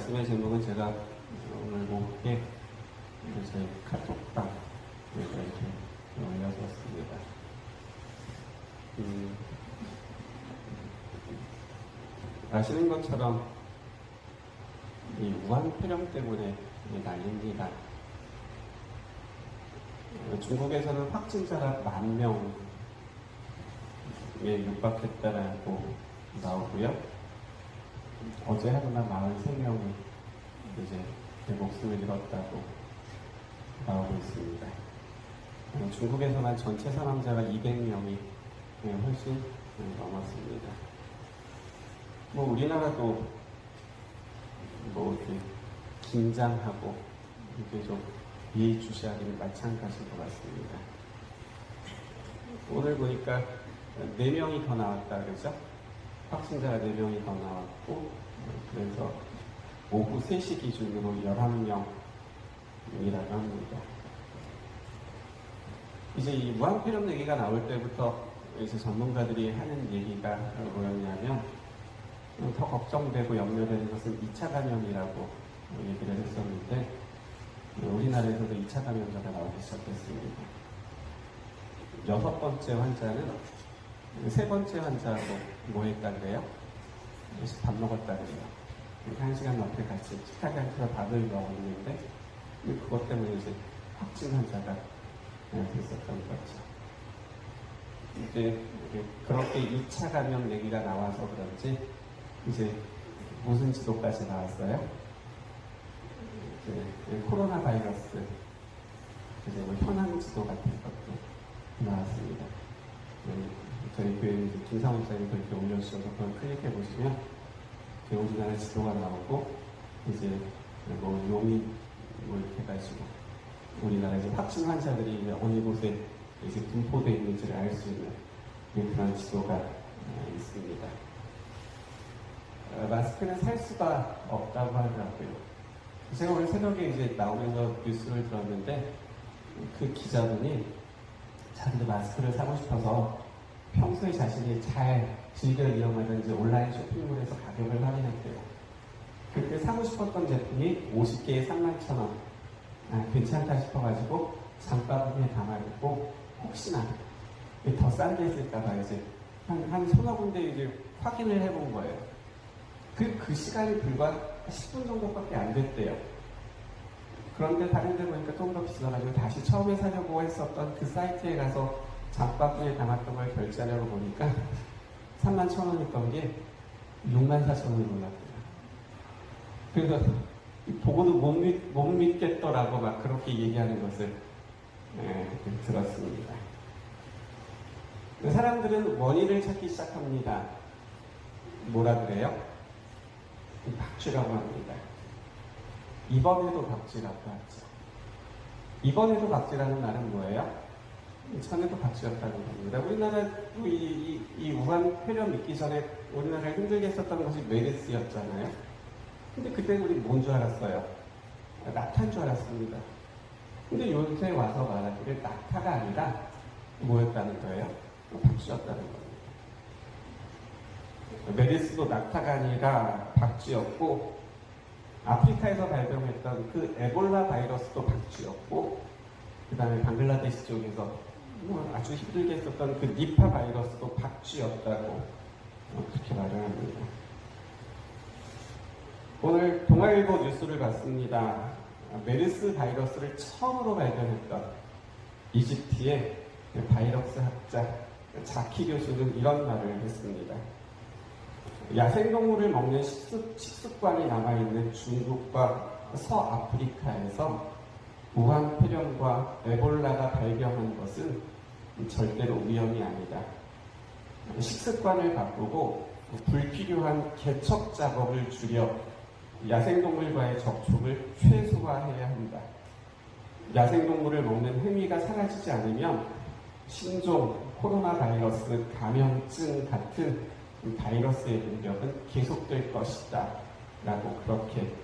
말씀의 제목은 제가 오늘 오후에 저희 카톡방에서 이렇게 올려봤습니다. 아시는 것처럼 이 우한 폐렴 때문에 난립니다. 중국에서는 확진자가 10,000명에 육박했다라고 나오고요. 어제 하루만 43명이 이제 목숨을 잃었다고 나오고 있습니다. 중국에서만 전체 사망자가 200명이 훨씬 넘었습니다. 우리나라도 이렇게 긴장하고 이렇게 좀 예의주시하기는 마찬가지인 것 같습니다. 오늘 보니까 4명이 더 나왔다 그러죠? 확진자가 4명이 더 나왔고, 그래서 오후 3시 기준으로 11명이라고 합니다. 이제 이 무한폐렴 얘기가 나올 때부터 이제 전문가들이 하는 얘기가 뭐였냐면, 더 걱정되고 염려되는 것은 2차 감염이라고 얘기를 했었는데, 우리나라에서도 2차 감염자가 나오기 시작했습니다. 6번째 환자는 3번째 환자하고 뭐 했다 그래요? 밥 먹었다 그래요. 1시간 넘게 같이 식탁에 앉아서 밥을 먹었는데, 그것 때문에 이제 확진 환자가 됐었던 거죠. 이제 그렇게 2차 감염 얘기가 나와서 그런지 이제 무슨 지도까지 나왔어요? 이제 코로나 바이러스 이제 현황 지도 같은 것도 나왔습니다. 저희 교회 김상훈 목사님 그렇게 올려주셔서 그걸 클릭해 보시면 우리나라 지도가 나오고 이제 용인 이렇게 해가지고 우리나라 이제 확진 환자들이 이제 어느 곳에 이제 분포되어 있는지를 알 수 있는 그런 지도가 있습니다. 마스크는 살 수가 없다고 하더라고요. 제가 오늘 새벽에 이제 나오면서 뉴스를 들었는데 그 기자분이 자기도 마스크를 사고 싶어서 평소에 자신이 잘 즐겨 이용하던 이제 온라인 쇼핑몰에서 가격을 확인했대요. 그때 사고 싶었던 제품이 50개에 31,000원. 괜찮다 싶어가지고 장바구니에 담아두고 혹시나 더 싼 게 있을까봐 이제 한 서너 군데 이제 확인을 해본 거예요. 그 시간이 불과 10분 정도밖에 안 됐대요. 그런데 다른 데 보니까 좀 더 비싸가지고 다시 처음에 사려고 했었던 그 사이트에 가서 장바구니에 담았던 걸 결제하려고 보니까 31,000원이었던 게 64,000원이 올랐대요. 그래서 보고도 못 믿겠더라고 막 그렇게 얘기하는 것을 들었습니다. 사람들은 원인을 찾기 시작합니다. 뭐라 그래요? 박쥐라고 합니다. 이번에도 박쥐라고 하죠. 이번에도 박쥐라는 말은 뭐예요? 전에도 박쥐였다는 겁니다. 우리나라도 이 우한 폐렴 있기 전에 우리나라를 힘들게 했었던 것이 메르스였잖아요. 근데 그때 우리 뭔 줄 알았어요? 낙타인 줄 알았습니다. 근데 요새 와서 말하기를 낙타가 아니라 뭐였다는 거예요? 박쥐였다는 겁니다. 메르스도 낙타가 아니라 박쥐였고, 아프리카에서 발병했던 그 에볼라 바이러스도 박쥐였고, 그 다음에 방글라데시 쪽에서 아주 힘들게 했었던 그 니파 바이러스도 박쥐였다고 그렇게 말을 합니다. 오늘 동아일보 뉴스를 봤습니다. 메르스 바이러스를 처음으로 발견했던 이집트의 바이러스 학자 자키 교수는 이런 말을 했습니다. 야생동물을 먹는 식습관이 남아있는 중국과 서아프리카에서 우한 폐렴과 에볼라가 발병한 것은 절대로 우연이 아니다. 식습관을 바꾸고 불필요한 개척 작업을 줄여 야생동물과의 접촉을 최소화해야 한다. 야생동물을 먹는 행위가 사라지지 않으면 신종, 코로나 바이러스, 감염증 같은 바이러스의 공격은 계속될 것이다. 라고 그렇게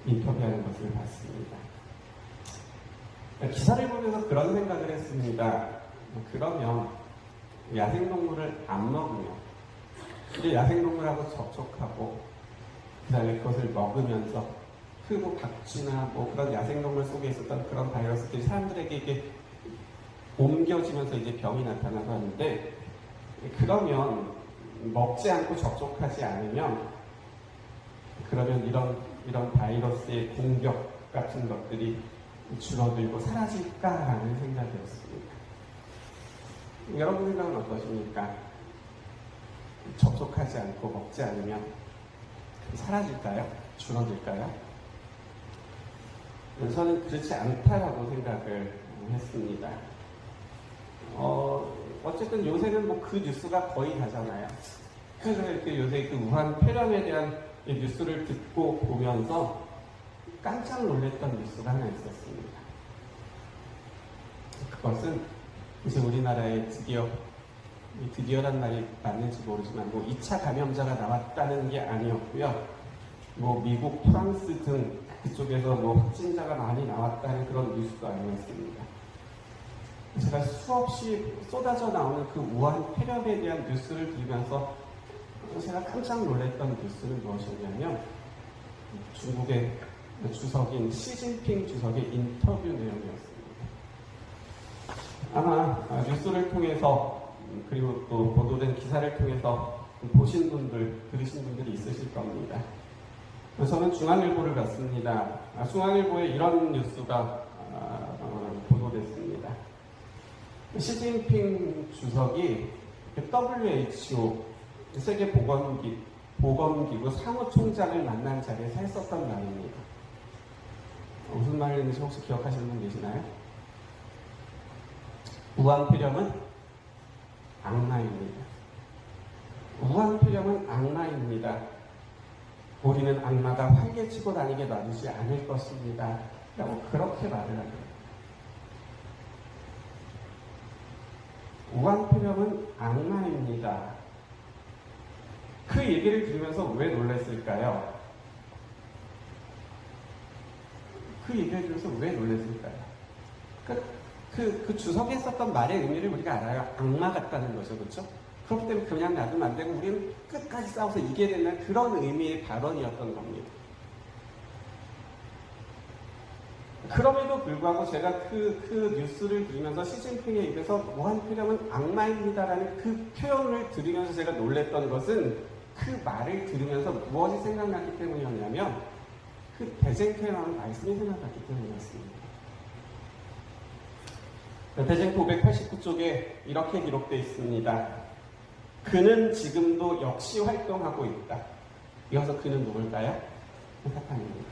인터뷰하는 것을 봤습니다. 기사를 보면서 그런 생각을 했습니다. 그러면 야생동물을 안 먹으면 이제 야생동물하고 접촉하고 그 다음에 그것을 먹으면서 그 뭐 박쥐나 뭐 그런 야생동물 속에 있었던 그런 바이러스들이 사람들에게 이게 옮겨지면서 이제 병이 나타나고 하는데, 그러면 먹지 않고 접촉하지 않으면 그러면 이런 바이러스의 공격 같은 것들이 줄어들고 사라질까라는 생각이었습니다. 여러분 생각은 어떠십니까? 접촉하지 않고 먹지 않으면 사라질까요? 줄어들까요? 저는 그렇지 않다라고 생각을 했습니다. 어쨌든 요새는 뭐 그 뉴스가 거의 다잖아요. 그래서 이렇게 요새 그 우한 폐렴에 대한 뉴스를 듣고 보면서 깜짝 놀랐던 뉴스가 하나 있었습니다. 그것은 이제 우리나라에 드디어란 말이 맞는지 모르지만 뭐 2차 감염자가 나왔다는 게 아니었고요. 뭐 미국, 프랑스 등 그쪽에서 뭐 확진자가 많이 나왔다는 그런 뉴스도 아니었습니다. 제가 수없이 쏟아져 나오는 그 우한 폐렴에 대한 뉴스를 들으면서 제가 깜짝 놀랐던 뉴스는 무엇이었냐면 중국의 주석인 시진핑 주석의 인터뷰 내용이었습니다. 아마 뉴스를 통해서 그리고 또 보도된 기사를 통해서 보신 분들, 들으신 분들이 있으실 겁니다. 저는 중앙일보를 봤습니다. 중앙일보에 이런 뉴스가 보도됐습니다. 시진핑 주석이 WHO 세계보건기구 사무총장을 만난 자리에서 했었던 말입니다. 무슨 말인지 혹시 기억하시는 분 계시나요? 우한폐렴은 악마입니다. 우한폐렴은 악마입니다. 우리는 악마가 활개치고 다니게 놔두지 않을 것입니다. 라고 그렇게 말을 합니다. 우한폐렴은 악마입니다. 그 얘기를 들으면서 왜 놀랐을까요? 그 얘기를 들으면서 왜 놀랐을까요? 그 주석에 썼던 말의 의미를 우리가 알아요. 악마 같다는 거죠. 그렇죠? 그렇기 때문에 그냥 놔두면 안 되고 우리는 끝까지 싸워서 이겨야 된다는 그런 의미의 발언이었던 겁니다. 그럼에도 불구하고 제가 그 뉴스를 들으면서 시진핑의 입에서 우한폐렴은 악마입니다라는 그 표현을 들으면서 제가 놀랬던 것은 그 말을 들으면서 무엇이 생각났기 때문이었냐면 그 대쟁표라는 말씀이 생각났기 때문이었습니다. 대쟁표 589쪽에 이렇게 기록되어 있습니다. 그는 지금도 역시 활동하고 있다. 이어서 그는 누굴까요? 사탄입니다.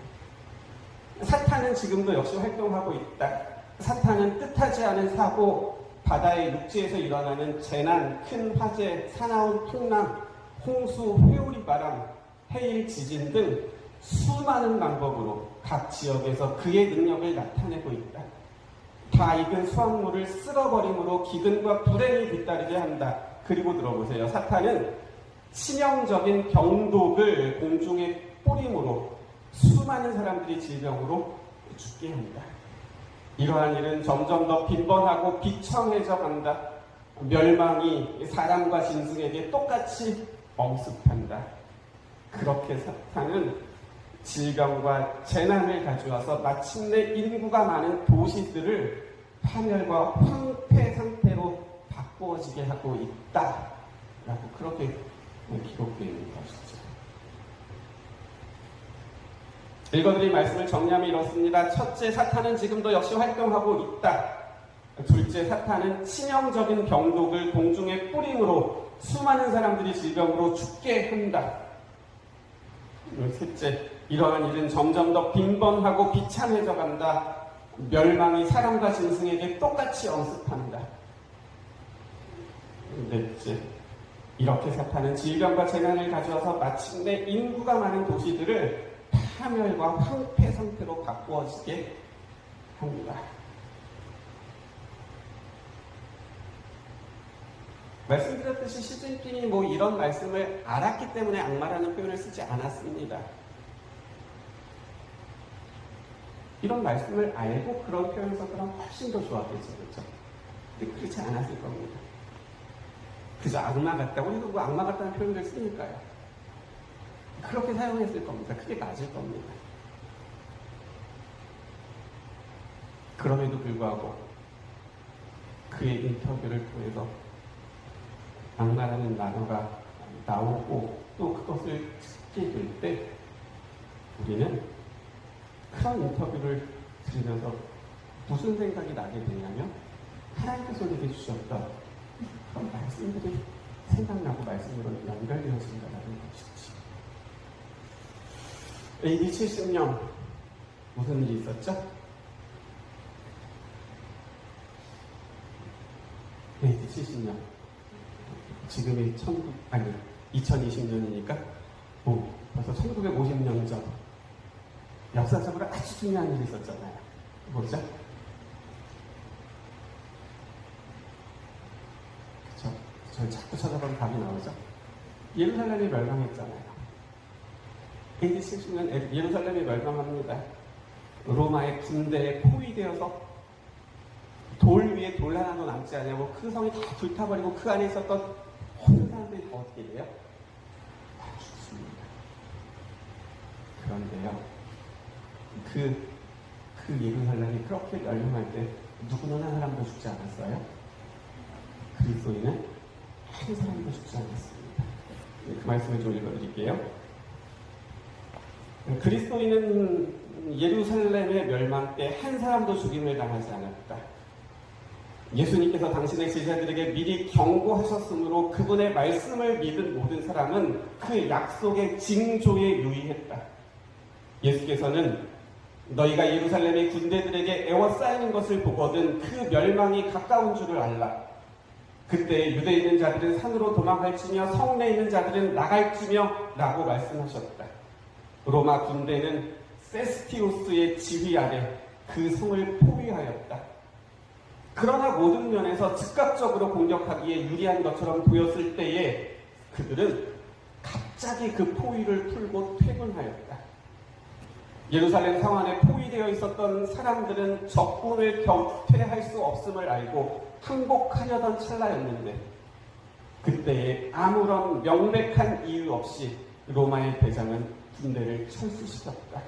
사탄은 지금도 역시 활동하고 있다. 사탄은 뜻하지 않은 사고, 바다의 육지에서 일어나는 재난, 큰 화재, 사나운 풍랑, 홍수, 회오리 바람, 해일, 지진 등 수많은 방법으로 각 지역에서 그의 능력을 나타내고 있다. 다 익은 수확물을 쓸어버림으로 기근과 불행이 뒤따르게 한다. 그리고 들어보세요. 사탄은 치명적인 병독을 공중에 뿌림으로 수많은 사람들이 질병으로 죽게 한다. 이러한 일은 점점 더 빈번하고 비참해져 간다. 멸망이 사람과 짐승에게 똑같이 엄습한다. 그렇게 사탄은 질병과 재난을 가져와서 마침내 인구가 많은 도시들을 파멸과 황폐 상태로 바꾸어지게 하고 있다. 라고 그렇게 기록되어 있는 것이죠. 읽어드린 말씀을 정리하면 이렇습니다. 첫째, 사탄은 지금도 역시 활동하고 있다. 둘째, 사탄은 치명적인 병독을 공중에 뿌림으로 수많은 사람들이 질병으로 죽게 한다. 셋째, 이러한 일은 점점 더 빈번하고 비참해져 간다. 멸망이 사람과 짐승에게 똑같이 엄습한다. 넷째, 이렇게 사탄은 질병과 재난을 가져와서 마침내 인구가 많은 도시들을 파멸과 황폐 상태로 바꾸어지게 합니다. 말씀드렸듯이 시진핑이 뭐 이런 말씀을 알았기 때문에 악마라는 표현을 쓰지 않았습니다. 이런 말씀을 알고 그런 표현을 썼더라면 훨씬 더 좋았겠죠. 그렇죠? 근데 그렇지 않았을 겁니다. 그저 악마 같다. 우리도 뭐 악마 같다는 표현을 쓰니까요. 그렇게 사용했을 겁니다. 그게 맞을 겁니다. 그럼에도 불구하고 그의 인터뷰를 통해서 악마라는 단어가 나오고 또 그것을 듣게 될 때 우리는 그런 인터뷰를 들으면서 무슨 생각이 나게 되냐면 하나님께서 우리에게 주셨던 그런 말씀들이 생각나고 말씀으로 연결되어진다는 것이지. AD 70년 무슨 일이 있었죠? AD 70년 지금이 2020년이니까 벌써 1950년 전 역사적으로 아주 중요한 일이 있었잖아요. 뭐죠? 그쵸? 저희 자꾸 찾아보면 답이 나오죠? 예루살렘이 멸망했잖아요. AD 70년 예루살렘이 멸망합니다. 로마의 군대에 포위되어서 돌 위에 돌 하나도 남지 않냐고 그 성이 다 불타버리고 그 안에 있었던 모든 사람들이 다 어떻게 돼요? 다 죽습니다. 그런데요, 그 예루살렘이 그렇게 멸망할 때 누구는 한 사람도 죽지 않았어요? 그리스도인은 한 사람도 죽지 않았습니다. 그 말씀을 좀 읽어드릴게요. 그리스도인은 예루살렘의 멸망 때 한 사람도 죽임을 당하지 않았다. 예수님께서 당신의 제자들에게 미리 경고하셨으므로 그분의 말씀을 믿은 모든 사람은 그 약속의 징조에 유의했다. 예수께서는 너희가 예루살렘의 군대들에게 에워싸이는 것을 보거든 그 멸망이 가까운 줄을 알라. 그때 유대에 있는 자들은 산으로 도망할지며 성내에 있는 자들은 나갈지며 라고 말씀하셨다. 로마 군대는 세스티우스의 지휘 아래 그 성을 포위하였다. 그러나 모든 면에서 즉각적으로 공격하기에 유리한 것처럼 보였을 때에 그들은 갑자기 그 포위를 풀고 퇴근하였다. 예루살렘 성 안에 포위되어 있었던 사람들은 적군을 격퇴할 수 없음을 알고 항복하려던 찰나였는데 그때에 아무런 명백한 이유 없이 로마의 대장은 군대를 철수시켰다.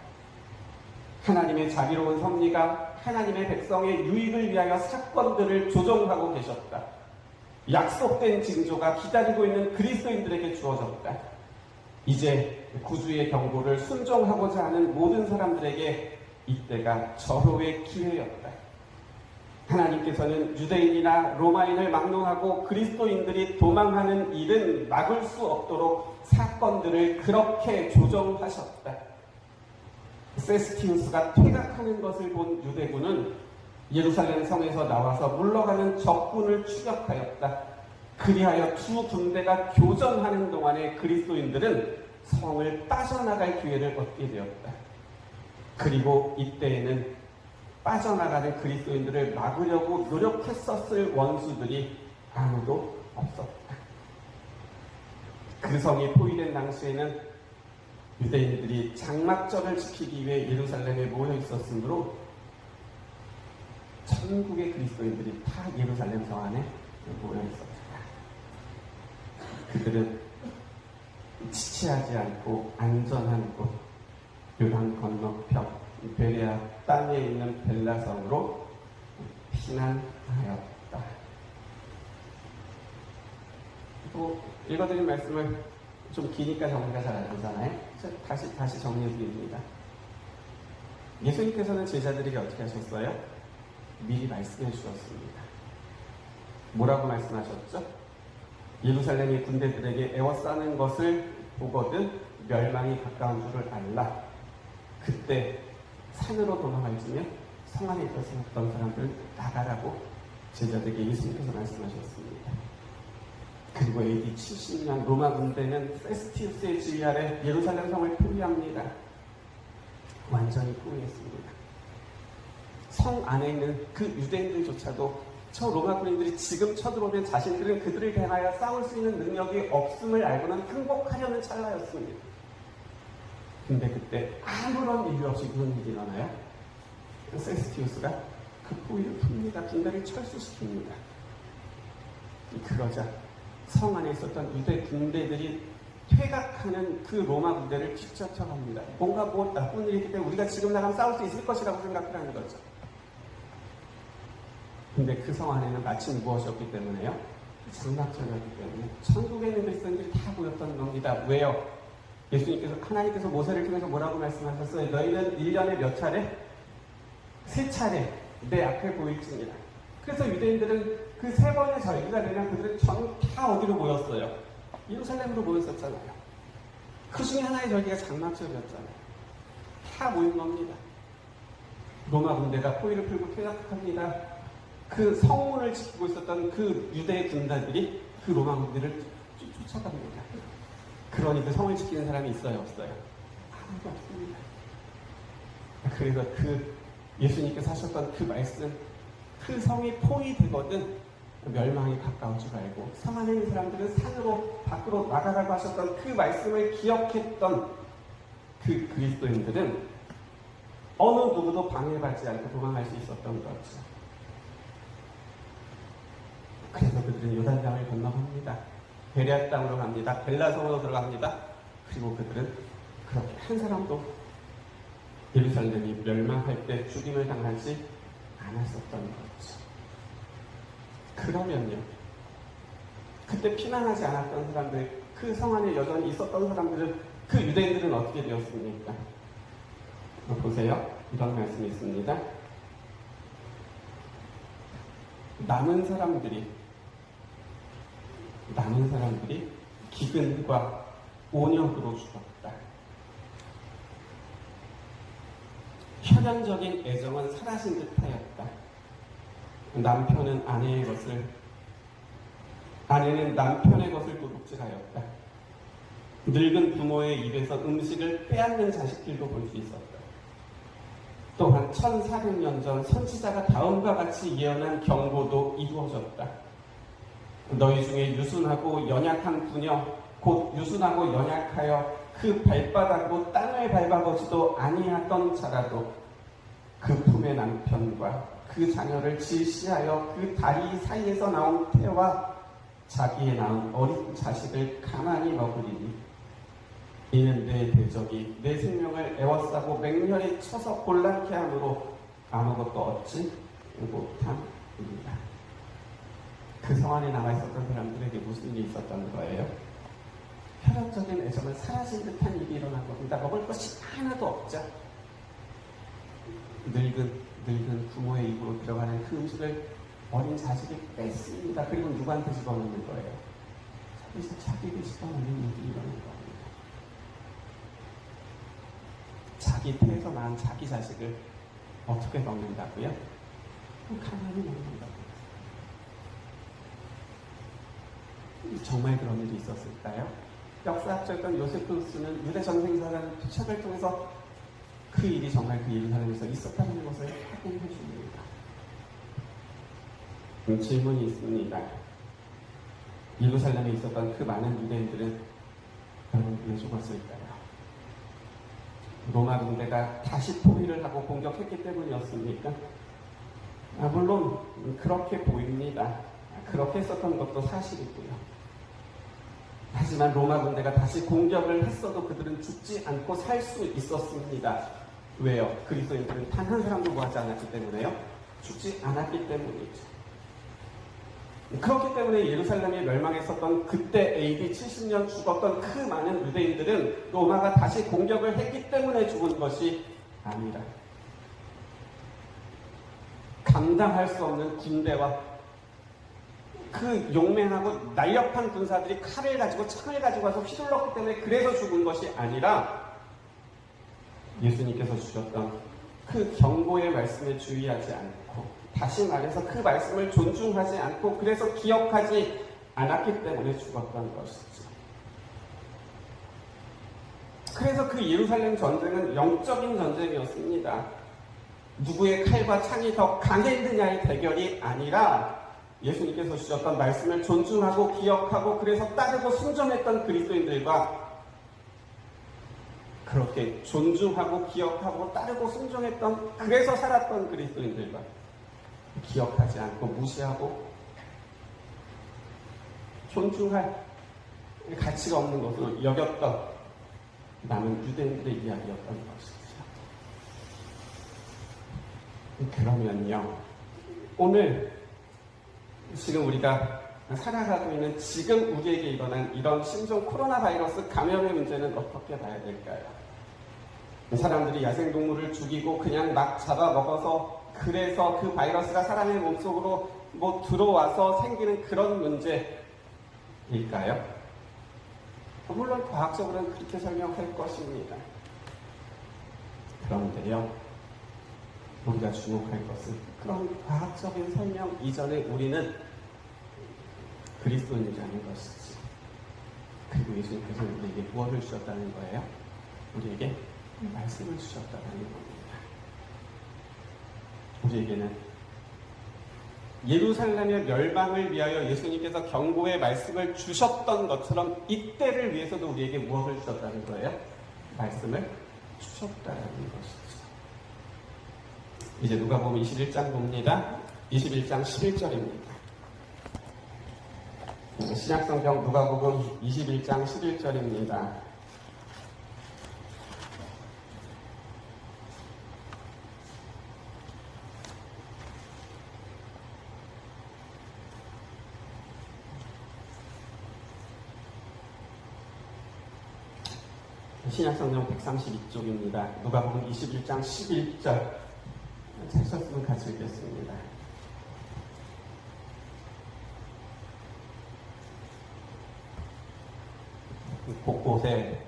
하나님의 자비로운 섭리가 하나님의 백성의 유익을 위하여 사건들을 조정하고 계셨다. 약속된 징조가 기다리고 있는 그리스도인들에게 주어졌다. 이제 구주의 경고를 순종하고자 하는 모든 사람들에게 이때가 절호의 기회였다. 하나님께서는 유대인이나 로마인을 막론하고 그리스도인들이 도망하는 일은 막을 수 없도록 사건들을 그렇게 조정하셨다. 세스티우스가 퇴각하는 것을 본 유대군은 예루살렘 성에서 나와서 물러가는 적군을 추격하였다. 그리하여 두 군대가 교전하는 동안에 그리스도인들은 성을 빠져나갈 기회를 얻게 되었다. 그리고 이때에는 빠져나가는 그리스도인들을 막으려고 노력했었을 원수들이 아무도 없었다. 그 성이 포위된 당시에는 유대인들이 장막절을 지키기 위해 예루살렘에 모여 있었으므로 천국의 그리스도인들이 다 예루살렘 성 안에 모여 있었다. 그들은 지체하지 않고 안전한 곳 요단 건너편 베레아 땅에 있는 벨라성으로 피난하였다. 또 읽어드린 말씀을 좀 기니까 정리가 잘 안 되잖아요. 다시 정리해드립니다. 예수님께서는 제자들에게 어떻게 하셨어요? 미리 말씀해 주셨습니다. 뭐라고 말씀하셨죠? 예루살렘의 군대들에게 에워싸는 것을 보거든 멸망이 가까운 줄을 알라. 그때 산으로 도망할지며 성 안에 있었던 사람들 나가라고 제자들에게 예수님께서 말씀하셨습니다. 그리고 AD 70년 로마 군대는 세스티우스의 지휘 아래 예루살렘 성을 포위합니다. 완전히 포위했습니다. 성 안에 있는 그 유대인들조차도 저 로마 군인들이 지금 쳐들어오면 자신들은 그들을 대하여 싸울 수 있는 능력이 없음을 알고는 항복하려는 찰나였습니다. 근데 그때 아무런 이유 없이 그런 일이 일어나요. 세스티우스가 그 포위를 풉니다. 군대를 철수시킵니다. 그러자 성 안에 있었던 유대 군대들이 퇴각하는 그 로마 군대를 뒤쫓아갑니다. 뭔가 나쁜 일이 있기 때문에 우리가 지금 나가면 싸울 수 있을 것이라고 생각을 하는 거죠. 근데 그 성 안에는 마침 무엇이었기 때문에요? 장막절이었기 때문에 천국에 있는 그리스도인들이 다 모였던 겁니다. 왜요? 하나님께서 모세를 통해서 뭐라고 말씀하셨어요? 너희는 1년에 몇 차례? 3차례 내 앞에 보일지니라. 그래서 유대인들은 그 3번의 절기가 되면 그들은 전 다 어디로 모였어요? 예루살렘으로 모였었잖아요. 그 중에 하나의 절기가 장막절이었잖아요. 다 모인 겁니다. 로마 군대가 포위를 풀고 퇴각합니다. 그 성문을 지키고 있었던 그 유대 군단들이 그 로마 군대를 쫓아갑니다. 그러니 그 성을 지키는 사람이 있어요, 없어요? 아무도 없습니다. 그래서 그 예수님께서 하셨던 그 말씀, 그 성이 포위되거든 멸망이 가까운 줄 알고 성 안에 있는 사람들은 산으로 밖으로 나가라고 하셨던 그 말씀을 기억했던 그 그리스도인들은 어느 누구도 방해받지 않고 도망갈 수 있었던 거죠. 그래서 그들은 요단강을 건너갑니다. 베레아 땅으로 갑니다. 벨라성으로 들어갑니다. 그리고 그들은 그렇게 한 사람도 예루살렘이 멸망할 때 죽임을 당하지 않았었던 거죠. 그러면요, 그때 피난하지 않았던 사람들, 그 성 안에 여전히 있었던 사람들은, 그 유대인들은 어떻게 되었습니까? 보세요. 이런 말씀이 있습니다. 남은 사람들이 기근과 온역으로 죽었다. 혈연적인 애정은 사라진 듯하였다. 남편은 아내는 남편의 것을 도둑질하였다. 늙은 부모의 입에서 음식을 빼앗는 자식들도 볼 수 있었다. 또한 1400년 전 선지자가 다음과 같이 예언한 경고도 이루어졌다. 너희 중에 유순하고 연약한 부녀, 곧 유순하고 연약하여 그 발바닥으로 땅을 밟아보지도 아니하던 자라도 그 품의 남편과 그 자녀를 질시하여 그 다리 사이에서 나온 태와 자기의 낳은 어린 자식을 가만히 먹으리니 이는 내 대적이 내 생명을 애워싸고 맹렬히 쳐서 곤란케 함으로 아무것도 얻지 못함이니라. 그 성 안에 남아 있었던 사람들에게 무슨 일이 있었던 거예요? 혈연적인 애정은 사라진 듯한 일이 일어난 겁니다. 먹을 것이 하나도 없자 늙은 부모의 입으로 들어가는 그 음식을 어린 자식이 뺐습니다. 그리고 누구한테 집어넣는 거예요? 자기를 집어넣는 일이 일어난 겁니다. 자기 태에서 낳은 자기 자식을 어떻게 먹는다고요? 가만히 먹는다고요. 정말 그런 일이 있었을까요? 역사학자였던 요세푸스는 유대 전생사라는 책을 통해서 그 일이 정말 그 예루살렘에서 있었다는 것을 확인해 줍니다. 질문이 있습니다. 예루살렘에 있었던 그 많은 유대인들은 여러분 왜 죽었을까요? 로마 군대가 다시 포위를 하고 공격했기 때문이었습니까? 물론 그렇게 보입니다. 그렇게 했었던 것도 사실이고요. 하지만 로마 군대가 다시 공격을 했어도 그들은 죽지 않고 살 수 있었습니다. 왜요? 그리스도인들은 단 한 사람도 구하지 않았기 때문에요. 죽지 않았기 때문이죠. 그렇기 때문에 예루살렘이 멸망했었던 그때 AD 70년 죽었던 그 많은 유대인들은 로마가 다시 공격을 했기 때문에 죽은 것이 아니라 감당할 수 없는 군대와 그 용맹하고 날렵한 군사들이 칼을 가지고 창을 가지고 와서 휘둘렀기 때문에 그래서 죽은 것이 아니라 예수님께서 주셨던 그 경고의 말씀에 주의하지 않고 다시 말해서 그 말씀을 존중하지 않고 그래서 기억하지 않았기 때문에 죽었던 것이죠. 그래서 그 예루살렘 전쟁은 영적인 전쟁이었습니다. 누구의 칼과 창이 더 강했느냐의 대결이 아니라 예수님께서 주셨던 말씀을 존중하고 기억하고 그래서 따르고 순종했던 그리스도인들과 그렇게 존중하고 기억하고 따르고 순종했던 그래서 살았던 그리스도인들과 기억하지 않고 무시하고 존중할 가치가 없는 것으로 여겼던 남은 유대인들의 이야기였던 것이죠. 그러면요, 오늘 지금 우리가 살아가고 있는 지금 우리에게 일어난 이런 신종 코로나 바이러스 감염의 문제는 어떻게 봐야 될까요? 사람들이 야생동물을 죽이고 그냥 막 잡아먹어서 그래서 그 바이러스가 사람의 몸속으로 들어와서 생기는 그런 문제일까요? 물론 과학적으로는 그렇게 설명할 것입니다. 그런데요, 우리가 주목할 것은 그런 과학적인 설명 이전에 우리는 그리스도인이라는 것이지. 그리고 예수님께서 우리에게 무엇을 주셨다는 거예요? 우리에게 말씀을 주셨다는 겁니다. 우리에게는 예루살렘의 멸망을 위하여 예수님께서 경고의 말씀을 주셨던 것처럼 이때를 위해서도 우리에게 무엇을 주셨다는 거예요? 말씀을 주셨다는 것이죠. 이제 누가복음 21장 봅니다. 21장 11절입니다. 신약성경 누가복음 21장 11절입니다. 신약성경 132쪽입니다. 누가복음 21장 11절. 찾으셨으면 같이 읽겠습니다. 곳곳에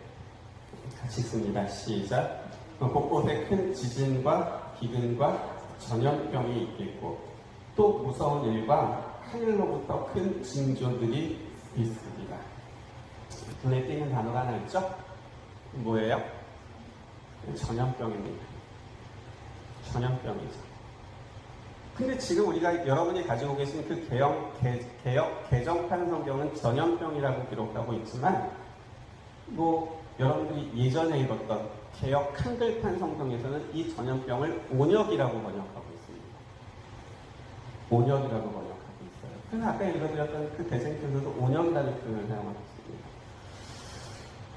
같이 읽습니다. 시작. 곳곳에 큰 지진과 기근과 전염병이 있겠고 또 무서운 일과 하늘로부터 큰 징조들이 있습니다. 눈에 띄는 단어가 하나 있죠? 뭐예요? 전염병입니다. 전염병이죠. 근데 지금 우리가 여러분이 가지고 계신 그 개정판 성경은 전염병이라고 기록하고 있지만 여러분들이 예전에 읽었던 개역 한글판 성경에서는 이 전염병을 온역이라고 번역하고 있습니다. 온역이라고 번역하고 있어요. 그래서 아까 읽어드렸던 그 대생편에서도 온역이라는 표현을 사용하고 있습니다.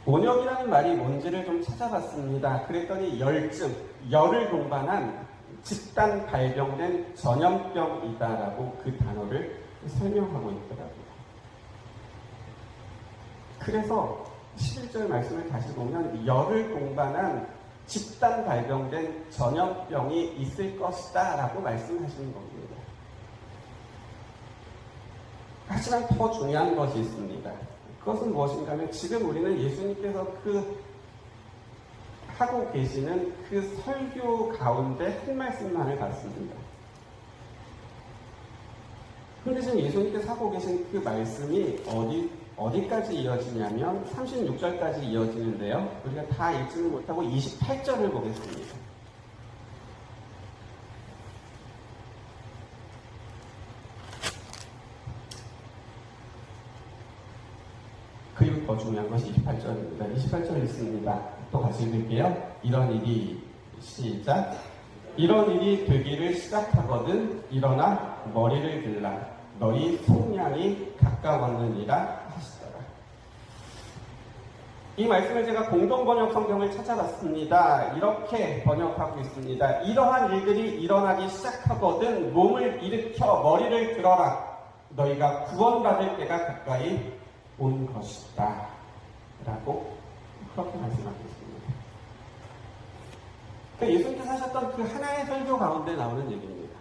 온역이라는 말이 뭔지를 좀 찾아봤습니다. 그랬더니 열증, 열을 동반한 집단 발병된 전염병이다라고 그 단어를 설명하고 있더라고요. 그래서 11절 말씀을 다시 보면 열을 동반한 집단 발병된 전염병이 있을 것이다 라고 말씀하시는 겁니다. 하지만 더 중요한 것이 있습니다. 그것은 무엇인가 하면 지금 우리는 예수님께서 하고 계시는 그 설교 가운데 한 말씀만을 봤습니다. 그런데 지금 예수님께서 하고 계신 그 말씀이 어디까지 이어지냐면 36절까지 이어지는데요. 우리가 다 읽지는 못하고 28절을 보겠습니다. 그리고 더 중요한 것이 28절입니다. 28절 있습니다. 또 같이 읽을게요. 이런 일이 시작. 이런 일이 되기를 시작하거든 일어나 머리를 들라. 너희 속량이 가까웠느니라 하시더라. 이 말씀을 제가 공동번역 성경을 찾아봤습니다. 이렇게 번역하고 있습니다. 이러한 일들이 일어나기 시작하거든 몸을 일으켜 머리를 들어라. 너희가 구원받을 때가 가까이 온 것이다. 라고 그렇게 말씀하고 있습니다. 예수님께서 하셨던 그 하나의 설교 가운데 나오는 얘기입니다.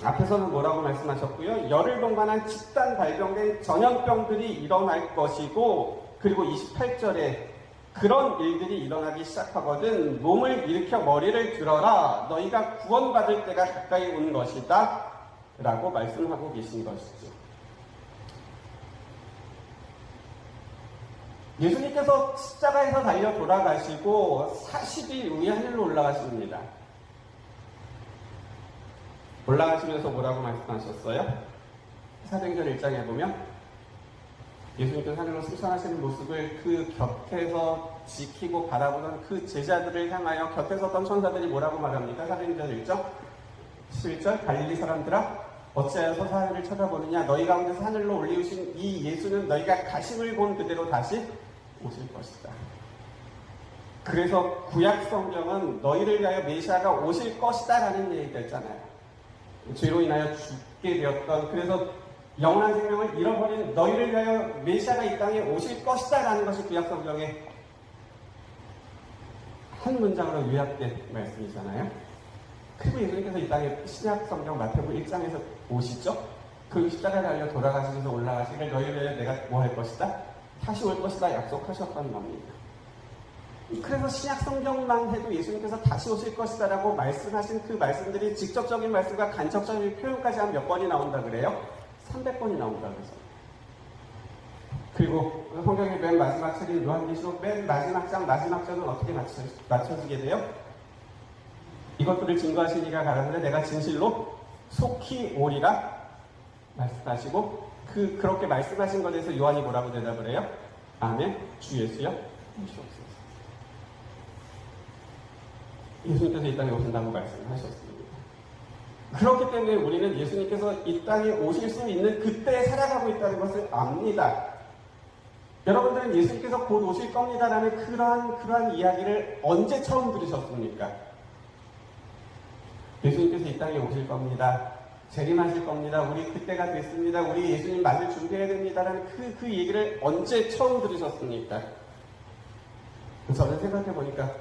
앞에서는 뭐라고 말씀하셨고요. 열을 동반한 집단 발병된 전염병들이 일어날 것이고 그리고 28절에 그런 일들이 일어나기 시작하거든 몸을 일으켜 머리를 들어라. 너희가 구원받을 때가 가까이 온 것이다. 라고 말씀하고 계신 것이죠. 예수님께서 십자가에서 달려 돌아가시고 40일 후에 하늘로 올라가십니다. 올라가시면서 뭐라고 말씀하셨어요? 사도행전 1장에 보면 예수님께서 하늘로 승천하시는 모습을 그 곁에서 지키고 바라보던 그 제자들을 향하여 곁에 섰던 천사들이 뭐라고 말합니까? 사도행전 1장 11절 갈릴리 사람들아 어찌하여 서서 하늘을 쳐다보느냐 너희 가운데서 하늘로 올리우신 이 예수는 너희가 가심을 본 그대로 다시 오실 것이다. 그래서 구약 성경은 너희를 위하여 메시아가 오실 것이다 라는 얘기가 있잖아요. 죄로 인하여 죽게 되었던, 그래서 영원한 생명을 잃어버린 너희를 위하여 메시아가 이 땅에 오실 것이다 라는 것이 구약성경의 한 문장으로 요약된 말씀이잖아요. 그리고 예수님께서 이 땅에 신약성경 마태복음 1장에서 오시죠. 그 십자가에 달려 돌아가시면서 올라가시길 너희를 위하여 내가 뭐 할 것이다? 다시 올 것이다 약속하셨던 겁니다. 그래서 신약성경만 해도 예수님께서 다시 오실 것이다 라고 말씀하신 그 말씀들이 직접적인 말씀과 간접적인 표현까지 한 몇 번이 나온다 그래요? 300번이 나온다 그래서. 그리고 성경의 맨 마지막 책인 요한계시록 맨 마지막 장 마지막 절은 어떻게 맞춰지게 돼요? 이것들을 증거하신 이가 가라사대 내가 진실로 속히 오리라 말씀하시고, 그렇게 말씀하신 것에 대해서 요한이 뭐라고 대답을 해요? 아멘, 주 예수여 오시옵소서. 예수님께서 이 땅에 오신다고 말씀하셨습니다. 그렇기 때문에 우리는 예수님께서 이 땅에 오실 수 있는 그때에 살아가고 있다는 것을 압니다. 여러분들은 예수님께서 곧 오실 겁니다라는 그러한 이야기를 언제 처음 들으셨습니까? 예수님께서 이 땅에 오실 겁니다. 재림하실 겁니다. 우리 그때가 됐습니다. 우리 예수님 맞을 준비해야 됩니다라는 그 얘기를 언제 처음 들으셨습니까? 저는 생각해보니까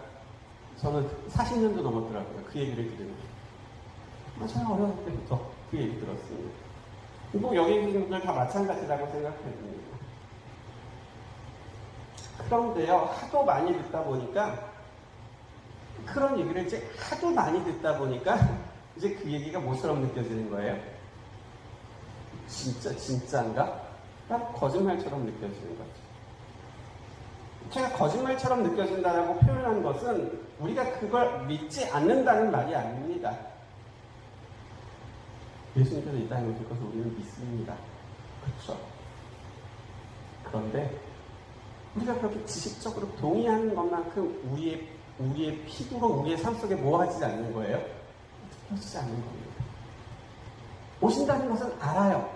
저는 40년도 넘었더라고요. 그 얘기를 들으면. 저는 어렸을 때부터 그 얘기 들었습니다. 뭐 여기 계신 분들 다 마찬가지라고 생각해봅니다. 그런데요, 하도 많이 듣다 보니까, 그런 얘기를 이제 하도 많이 듣다 보니까 이제 그 얘기가 뭐처럼 느껴지는 거예요? 진짜인가? 딱 거짓말처럼 느껴지는 거죠. 제가 거짓말처럼 느껴진다라고 표현한 것은 우리가 그걸 믿지 않는다는 말이 아닙니다. 예수님께서 이 땅에 오실 것을 우리는 믿습니다. 그렇죠? 그런데 우리가 그렇게 지식적으로 동의하는 것만큼 우리의 피부로 우리의 삶 속에 모아지지 않는 거예요. 느껴지지 않는 겁니다. 오신다는 것은 알아요.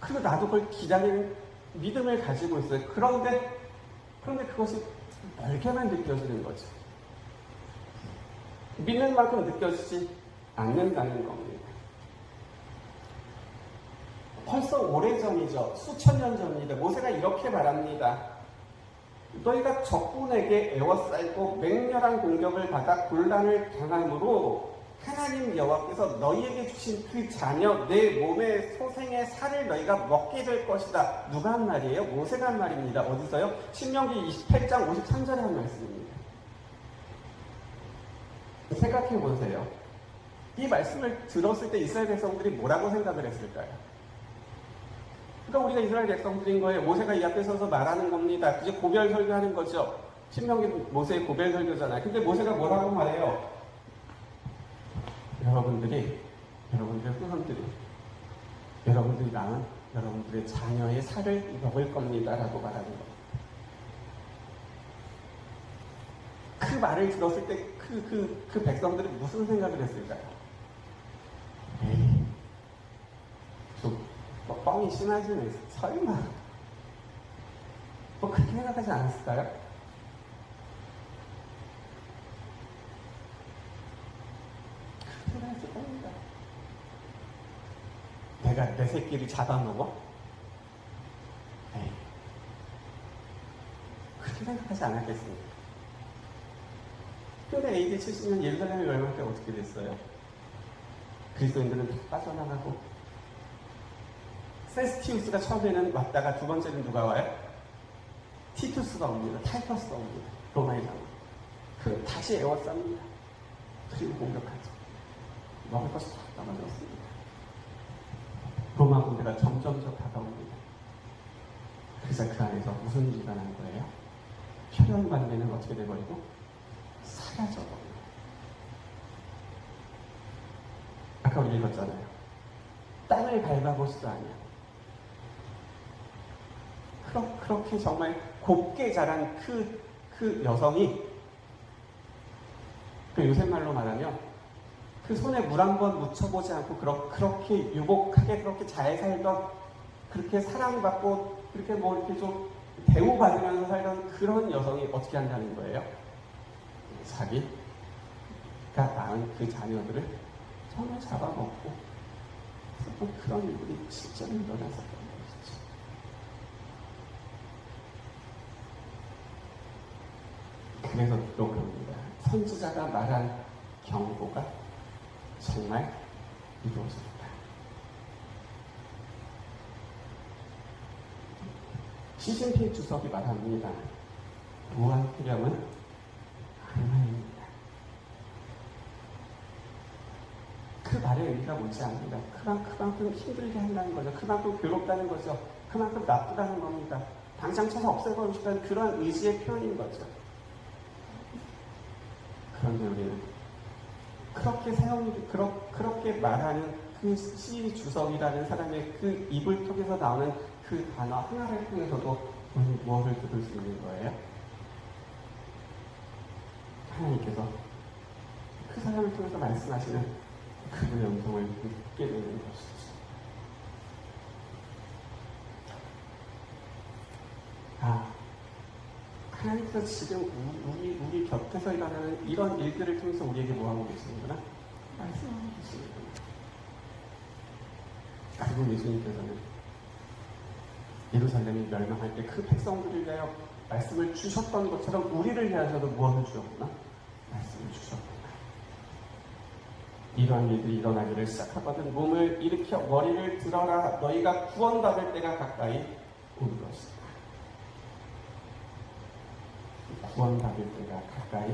그리고 나도 그걸 기다리는 믿음을 가지고 있어요. 그런데 그것이 멀게만 느껴지는 거죠. 믿는 만큼 느껴지지 않는다는 겁니다. 벌써 오래전이죠. 수천 년 전입니다. 모세가 이렇게 말합니다. 너희가 적군에게 애워싸이고 맹렬한 공격을 받아 곤란을 당함으로 하나님 여호와께서 너희에게 주신 그 자녀 내 몸의 소생의 살을 너희가 먹게 될 것이다. 누가 한 말이에요? 모세가 한 말입니다. 어디서요? 신명기 28장 53절에 한 말씀입니다. 생각해 보세요. 이 말씀을 들었을 때 이스라엘 백성들이 뭐라고 생각을 했을까요? 그러니까 우리가 이스라엘 백성들인 거예요. 모세가 이 앞에 서서 말하는 겁니다. 이제 고별 설교하는 거죠. 신명기 모세의 고별 설교잖아요. 근데 모세가 뭐라고 말해요? 여러분들의 후손들이 여러분들이 낳은 여러분들의 자녀의 살을 먹을 겁니다 라고 말하는 겁니다. 그 말을 들었을 때 그 백성들은 무슨 생각을 했을까요? 에이, 좀 뻥이 심하지네. 설마 그렇게 생각하지 않았을까요? 생각했을 겁니다. 내가 내 새끼를 잡아먹어? 에이, 그렇게 생각하지 않았겠습니까? 근데 AD 70년 예루살렘이 멸망 때 어떻게 됐어요? 그리스도인들은 다 빠져나가고 세스티우스가 처음에는 왔다가 두 번째는 누가 와요? 티투스가 옵니다. 타이터스가 옵니다. 로마의 장군. 다시 애워쌉니다. 그리고 공격하죠. 먹을 것이 다 떨어졌습니다. 로마 군대가 점점 다가옵니다. 그래서 그 안에서 무슨 일이 일어난 거예요? 혈연 관계는 어떻게 돼버리고 사라져버려요. 아까 우리 읽었잖아요. 땅을 밟아보지도 않아요. 그렇게 정말 곱게 자란 그 여성이, 요새 말로 말하면 그 손에 물 한 번 묻혀보지 않고 그렇게 유복하게 그렇게 잘 살던, 그렇게 사랑받고 그렇게 이렇게 좀 대우받으면서 살던 그런 여성이 어떻게 한다는 거예요? 자기가 낳은 그 자녀들을 정말 잡아먹고 그런 일들이 실제로 일어나서 그런 것이죠. 그래서 또 그럽니다. 선지자가 말한 경고가 정말 이루어집니다. 시진핑 주석이 말합니다. 무한투령은 악마입니다. 그 말의 의미가 뭔지 압니다. 그만큼 힘들게 한다는 거죠. 그만큼 괴롭다는 거죠. 그만큼 나쁘다는 겁니다. 당장 쳐서 없애버리고 싶다는 그런 의지의 표현인 거죠. 그런데 우리는 그렇게 말하는 그 시 주석이라는 사람의 그 입을 통해서 나오는 그 단어 하나를 통해서도 우리는 무엇을 들을 수 있는 거예요? 하나님께서 그 사람을 통해서 말씀하시는 그분의 음성을 듣게 되는 것이죠. 하나님께서 지금 우리 곁에서 일어나는 이런 일들을 통해서 우리에게 뭐하고 계시는구나? 말씀하고 계시는구나. 그리고 예수님께서는 예루살렘이 멸망할 때 그 백성들을 위하여 말씀을 주셨던 것처럼 우리를 위하여서도 무엇을 주셨구나? 말씀을 주셨구나. 이러한 일들이 일어나기를 시작하거든 몸을 일으켜 머리를 들어라. 너희가 구원받을 때가 가까이 온 것이다. 구원받을 때가 가까이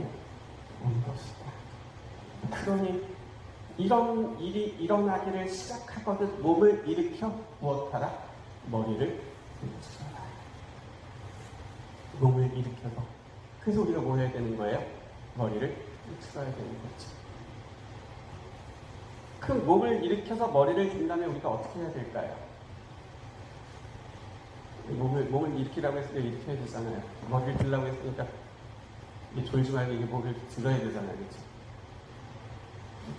온 것이다. 그러니 이런 일이 일어나기를 시작하거든 몸을 일으켜 무엇하라? 머리를 들어라. 몸을 일으켜서. 그래서 우리가 뭐 해야 되는 거예요? 머리를 들어야 되는 거죠. 그 몸을 일으켜서 머리를 든다면 우리가 어떻게 해야 될까요? 몸을 일으키라고 했으니까 일으켜야 되잖아요. 머리를 들라고 했으니까 이게 졸지 말고 이게 몸을 들어야 되잖아요. 그렇죠?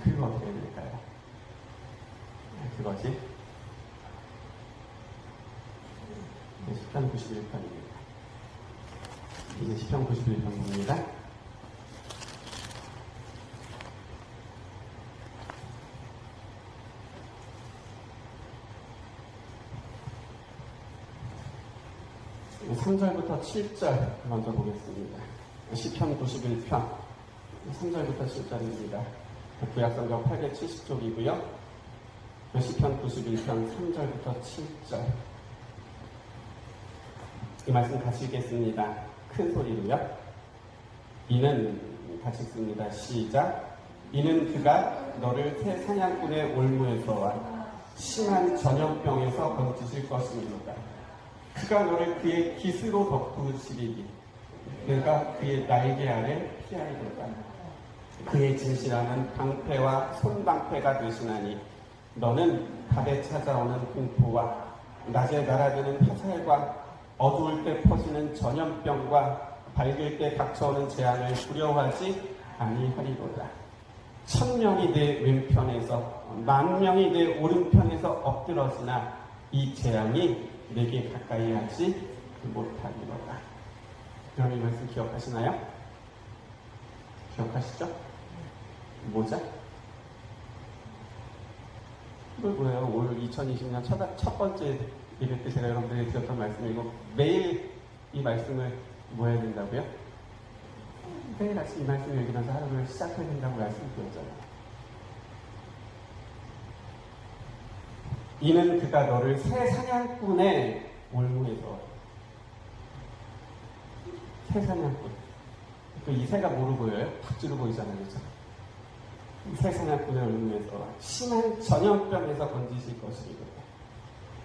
그거 어떻게 해야 될까요? 그것이 시편 91편입니다. 이제 시편 91편입니다. 네, 3절부터 7절 먼저 보겠습니다. 시편 91편 3절부터 7절입니다. 구약성경 870쪽이고요. 시편 91편 3절부터 7절 이 말씀 같이 읽겠습니다. 큰 소리로요. 이는 같이 읽습니다. 시작. 이는 그가 너를 새 사냥꾼의 올무에서와 심한 전염병에서 건지실 것입니다. 그가 너를 그의 깃으로 덮으시리니 그가 그의 날개 아래 피하리로다. 그의 진실함은 방패와 손방패가 되시나니 너는 밤에 찾아오는 공포와 낮에 날아드는 화살과 어두울 때 퍼지는 전염병과 밝을 때 닥쳐오는 재앙을 두려워하지 아니하리로다. 1000명이 내 왼편에서 10,000명이 내 오른편에서 엎드러지나 이 재앙이 내게 가까이 하지 못하리로다. 여러분 이 말씀 기억하시나요? 기억하시죠? 뭐죠? 이거 뭐예요? 올 2020년 첫 번째 예배 때 제가 여러분들에게 드렸던 말씀이고 매일 이 말씀을 뭐 해야 된다고요? 매일 아침 이 말씀을 읽으면서 하루를 시작해야 된다고 말씀드렸잖아요. 이는 그가 너를 새 사냥꾼의 올무에서 새 사냥꾼 이 새가 뭐로 보여요? 닭주로 보이잖아요. 그렇죠? 새 사냥꾼의 올무에서 심한 전염병에서 건지실 것이고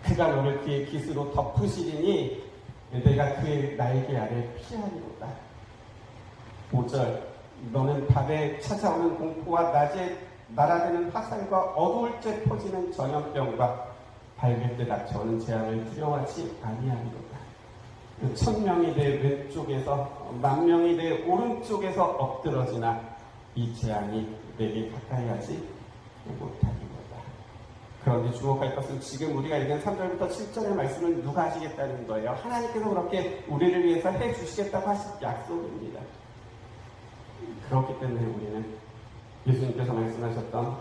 그가 너를 그의 깃으로 덮으시리니 내가 그의 날개 아래 피하리로다. 5절 너는 밤에 찾아오는 공포와 낮에 날아드는 화살과 어두울 때 퍼지는 전염병과 밝을 때 닥쳐오는 재앙을 두려워하지 아니하리로다. 1000명이 내 왼쪽에서 10,000명이 내 오른쪽에서 엎드러지나 이 재앙이 내게 가까이 하지 못하리로다. 그런데 주목할 것은 지금 우리가 읽은 3절부터 7절의 말씀을 누가 하시겠다는 거예요? 하나님께서 그렇게 우리를 위해서 해주시겠다고 하신 약속입니다. 그렇기 때문에 우리는 예수님께서 말씀하셨던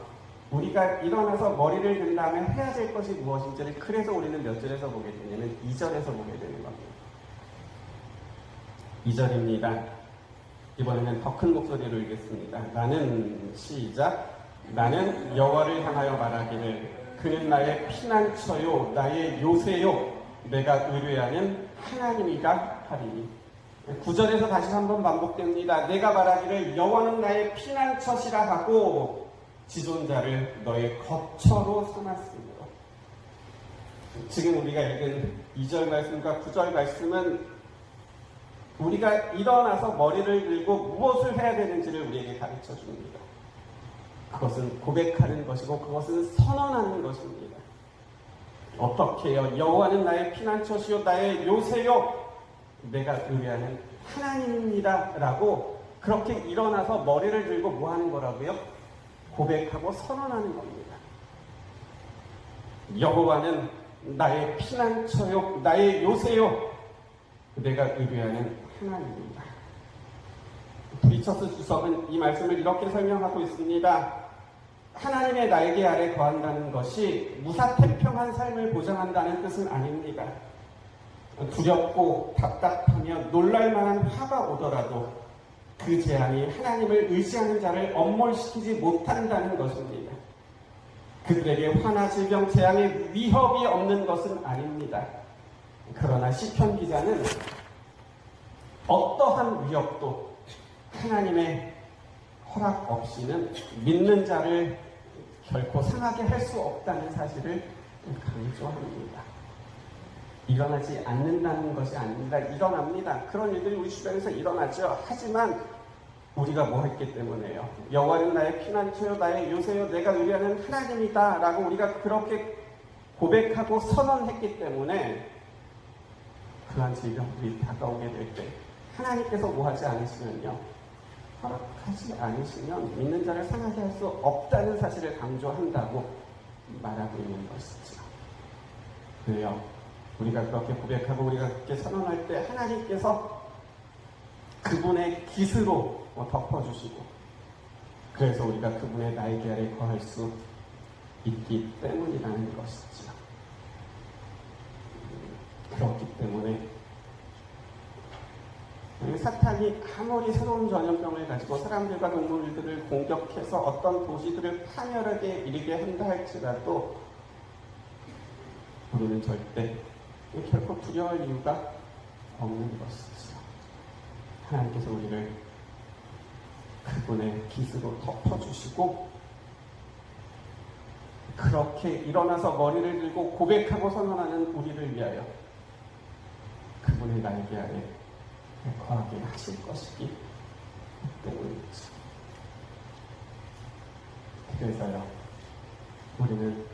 우리가 일어나서 머리를 든 다음에 해야 될 것이 무엇인지를 그래서 우리는 몇 절에서 보게 되냐면 2절에서 보게 되는 겁니다. 2절입니다. 이번에는 더 큰 목소리로 읽겠습니다. 나는 시작. 나는 여호와를 향하여 말하기를 그는 나의 피난처요 나의 요새요 내가 의뢰하는 하나님이다 하리니. 9절에서 다시 한번 반복됩니다. 내가 말하기를 여호와는 나의 피난처시라 하고 지존자를 너의 거처로 삼았습니다. 지금 우리가 읽은 2절 말씀과 9절 말씀은 우리가 일어나서 머리를 들고 무엇을 해야 되는지를 우리에게 가르쳐 줍니다. 그것은 고백하는 것이고 그것은 선언하는 것입니다. 어떻게 해요? 여호와는 나의 피난처시요 나의 요새요 내가 의뢰하는 하나님입니다 라고 그렇게 일어나서 머리를 들고 뭐 하는 거라고요? 고백하고 선언하는 겁니다. 여호와는 나의 피난처요 나의 요새요 내가 의뢰하는 하나님입니다. 브리처스 주석은 이 말씀을 이렇게 설명하고 있습니다. 하나님의 날개 아래 거한다는 것이 무사태평한 삶을 보장한다는 뜻은 아닙니다. 두렵고 답답하며 놀랄만한 화가 오더라도 그 재앙이 하나님을 의지하는 자를 엄몰시키지 못한다는 것입니다. 그들에게 화나 질병, 재앙의 위협이 없는 것은 아닙니다. 그러나 시편 기자는 어떠한 위협도 하나님의 허락 없이는 믿는 자를 결코 상하게 할 수 없다는 사실을 강조합니다. 일어나지 않는다는 것이 아닙니다. 일어납니다. 그런 일들이 우리 주변에서 일어나죠. 하지만 우리가 뭐 했기 때문에요? 여호와는 나의 피난처요 나의 요새요 내가 의뢰하는 하나님이다 라고 우리가 그렇게 고백하고 선언했기 때문에 그러한 질병들이 다가오게 될 때 하나님께서 뭐 하지 않으시면요 허락하지 않으시면 믿는 자를 상하게 할 수 없다는 사실을 강조한다고 말하고 있는 것이죠. 그래요. 우리가 그렇게 고백하고 우리가 그렇게 선언할 때 하나님께서 그분의 깃으로 덮어주시고 그래서 우리가 그분의 날개 아래 거할 수 있기 때문이라는 것이죠. 그렇기 때문에 사탄이 아무리 새로운 전염병을 가지고 사람들과 동물들을 공격해서 어떤 도시들을 파멸하게 이르게 한다 할지라도 우리는 절대 결코 두려워할 이유가 없는 것이죠. 하나님께서 우리를 그분의 깃으로 덮어주시고 그렇게 일어나서 머리를 들고 고백하고 선언하는 우리를 위하여 그분의 날개 아래 거하게 하실 것이기 때문이죠. 그래서요, 우리는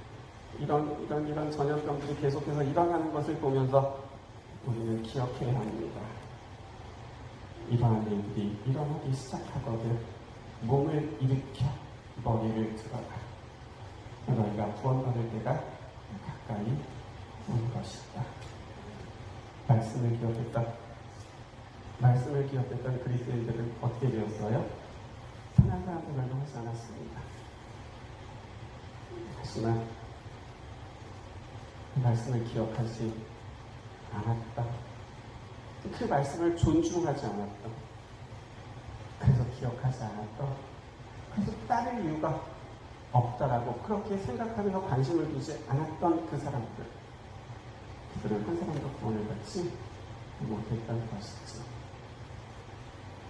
이런 전염병들이 계속해서 일어나는 것을 보면서 우리는 기억해야 합니다. 이러한 일들이 일어나기 시작하거든 몸을 일으켜 머리를 들어라. 너희가 구원받을 때가 가까이 온 것이다. 말씀을 기억했던 그리스도인들은 어떻게 되었어요? 편한 사람들 말로 하지 않았습니다. 하지만 그 말씀을 기억하지 않았다. 그 말씀을 존중하지 않았다. 그래서 기억하지 않았다. 그래서 따를 이유가 없다라고 그렇게 생각하면서 관심을 두지 않았던 그 사람들. 그들은 한 사람도 구원을 받지 못했던 것이죠.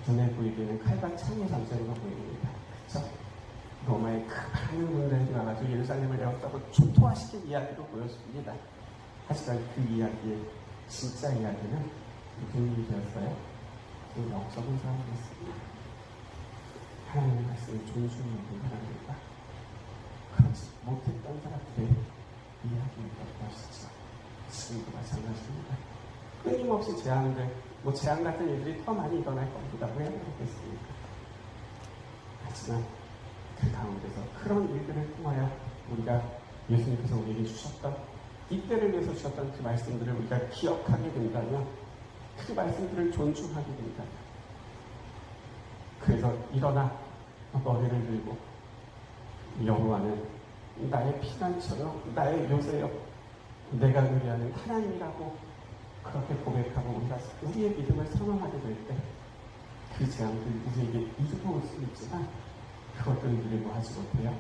눈에 보이기에는 칼과 창의 전쟁으로 보입니다. 그렇죠? 로마의 그 많은 군대들이 와가지고 예루살렘을 에워싸고 초토화시킨 이야기로 보였습니다. 하지만 그 이야기의 진짜 이야기는 무슨 일이 되었어요? 그 영적인 사람이었습니다. 하나님의 말씀을 존중하는 사람들과 그렇지 못했던 사람들의 이야기였던 것이죠. 지금도 마찬가지입니다. 끊임없이 재앙 같은 일들이 더 많이 일어날 겁니다. 왜 그렇겠습니까? 하지만 그 가운데서 그런 일들을 통하여 우리가 예수님께서 우리에게 주셨던 이때를 위해서 주셨던 그 말씀들을 우리가 기억하게 된다면 그 말씀들을 존중하게 된다면 그래서 일어나 머리를 들고 여호와는 나의 피난처요, 나의 요새요, 내가 의뢰하는 하나님이라고 그렇게 고백하고 우리가 우리의 믿음을 선언하게 될 때 그 재앙들이 우리에게 이루어 올 수 있지만 그것들을 누리고 하지 못해요.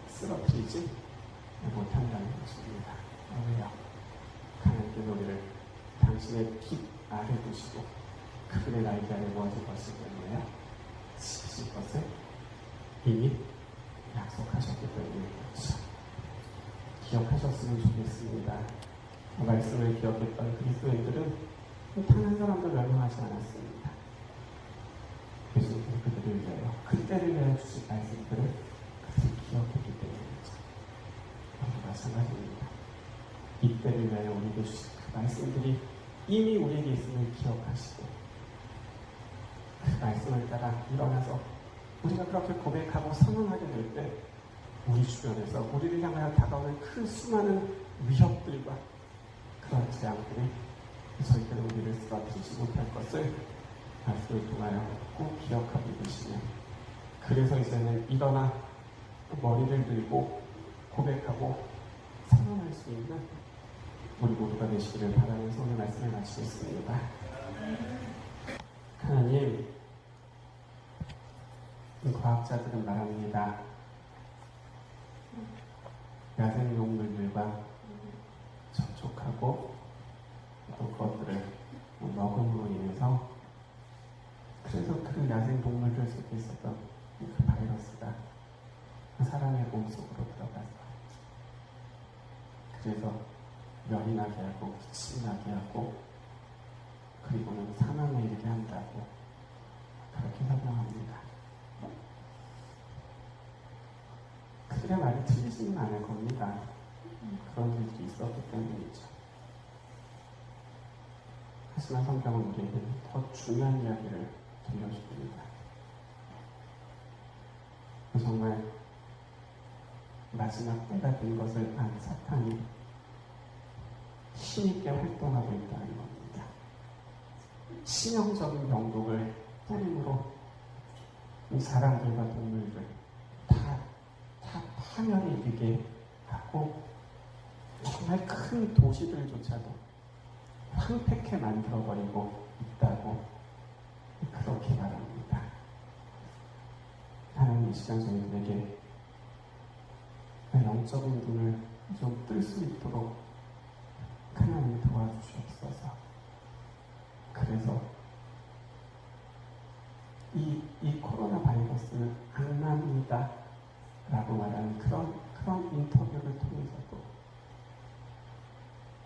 쓰러뜨리지 못한다는 것입니다. 왜요? 하나님께서 우리를 당신의 빛 아래 두시고 그분의 날개 아래 모아줄 것이기 때문에요. 지키실 것을 이미 약속하셨기 때문에 그렇죠. 기억하셨으면 좋겠습니다. 말씀을 기억했던 그리스도인들은 단 한 사람도 멸망하지 않았습니다. 예수님께서 그들을 위하여 그때를 위하여 주신 말씀들을 그들이 기억했기 때문이죠. 우리도 마찬가지입니다. 이때를 위하여 우리에게 주신 그 말씀들이 이미 우리에게 있음을 기억하시고 그 말씀을 따라 일어나서 우리가 그렇게 고백하고 선언하게 될 때 우리 주변에서 우리를 향하여 다가오는 그 수많은 위협들과 그런 재앙들이 저희들은 우리를 쓰러뜨리지 못할 것을 말씀을 통하여 꼭 기억하고 계시며 그래서 이제는 일어나 머리를 들고 고백하고 선언할 수 있는 우리 모두가 되시기를 바라면서 오늘 말씀을 마치겠습니다. 하나님, 과학자들은 말합니다. 야생동물들과 접촉하고 또 그것들을 먹음으로 인해서 그래서 그 야생동물들 속에 있었던 그 바이러스가 사람의 몸속으로 들어가서 그래서 열이 나게 하고 기침이 나게 하고 그리고는 사망에 이르게 한다고 그렇게 설명합니다. 그들의 말이 틀리지는 않을 겁니다. 그런 일들이 있었기 때문이죠. 하지만 성경은 우리에게 더 중요한 이야기를 들려줍니다. 정말 마지막 때가 된 것을 안 사탄이 힘있게 활동하고 있다는 겁니다. 치명적인 병독을 뿌림으로 사람들과 동물들 다 파멸이 이르게 하고 정말 큰 도시들조차도 황폐케 만들어버리고 있다고 그렇게 말합니다. 하나님 이 시간 저희들에게 영적인 눈을 좀 뜰 수 있도록 하나님 도와주시옵소서. 그래서 이 코로나 바이러스는 악마입니다 라고 말하는 그런 인터뷰를 통해서도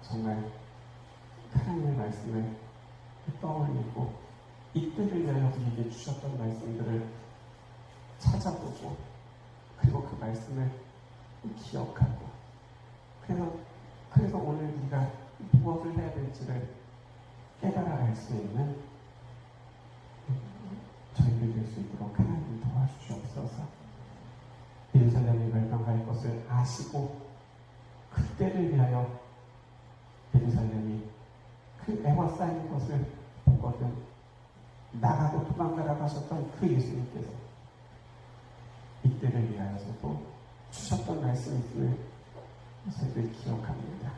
정말 하나님의 말씀을 떠올리고 이때를 위하여 우리에게 주셨던 말씀들을 찾아보고 그리고 그 말씀을 기억하고 그래서 오늘 우리가 무엇을 해야 될지를 깨달아 알 수 있는 저희들 될 수 있도록 하나님 도와주시옵소서. 예루살렘이 멸망할 것을 아시고 그때를 위하여 예루살렘이 그 애워싸인 것을 보거든 나가고 도망가라고 하셨던 그 예수님께서 이때를 위하여서도 주셨던 말씀이 있음을 저희들 기억합니다.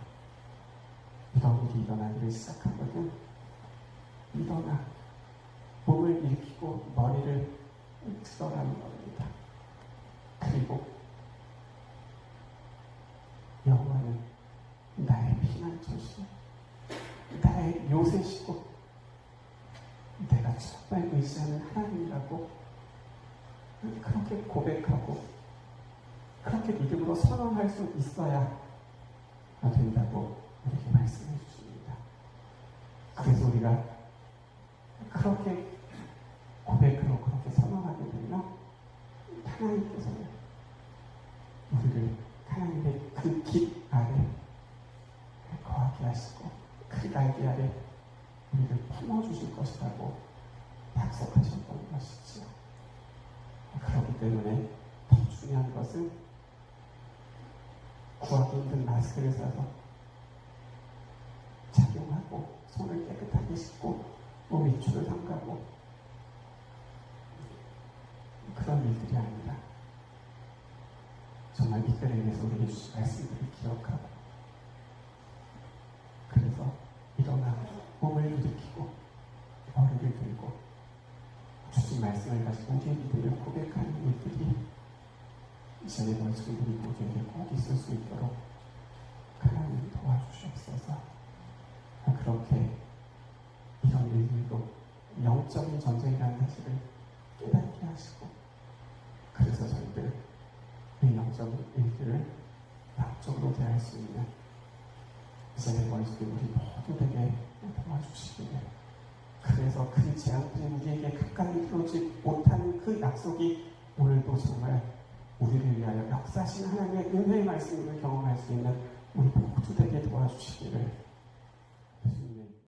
이런 일이 일어나기를 시작하거든 일어나 몸을 일으키고 머리를 들어가는 겁니다. 그리고 여호와는 나의 피난처시고 나의 요새시고 내가 정말 의지하는 하나님이라고 그렇게 고백하고 그렇게 믿음으로 선언할 수 있어야 된다고 이렇게 말씀해 주십니다. 그래서 우리가 그렇게 고백하고 그렇게 선언하게 되면 하나님께서는 우리를 하나님의 그 깃 아래 거하게 하시고 그 날개 아래 우리를 품어주실 것이라고 약속하셨던 것이지요. 그렇기 때문에 더 중요한 것은 구하기 힘든 마스크를 사서 착용하고 손을 깨끗하게 씻고 몸 위축을 삼가고 그런 일들이 아니라 정말 정말 이끌에게서 우리에게 주신 말씀들을 기억하고 그래서 일어나 몸을 일으키고 머리를 들고 주신 말씀을 가지고 우리의 믿음을 고백하는 일들이 이전에 먼저 우리 모두에게 꼭 있을 수 있도록 하나님 도와주시옵소서. 그렇게 이런 일들도 영적인 전쟁이라는 사실을 깨닫게 하시고 그래서 저희들 이 영적인 일들을 영적으로 대할 수 있는 이전에 먼저 우리 모두에게 도와주시기를 그래서 그 재앙들이 우리에게 가까이 들어오지 못하는 그 약속이 오늘도 정말 우리를 위하여 역사하신 하나님의 은혜의 말씀을 경험할 수 있는 우리 모두 되게 도와주시기를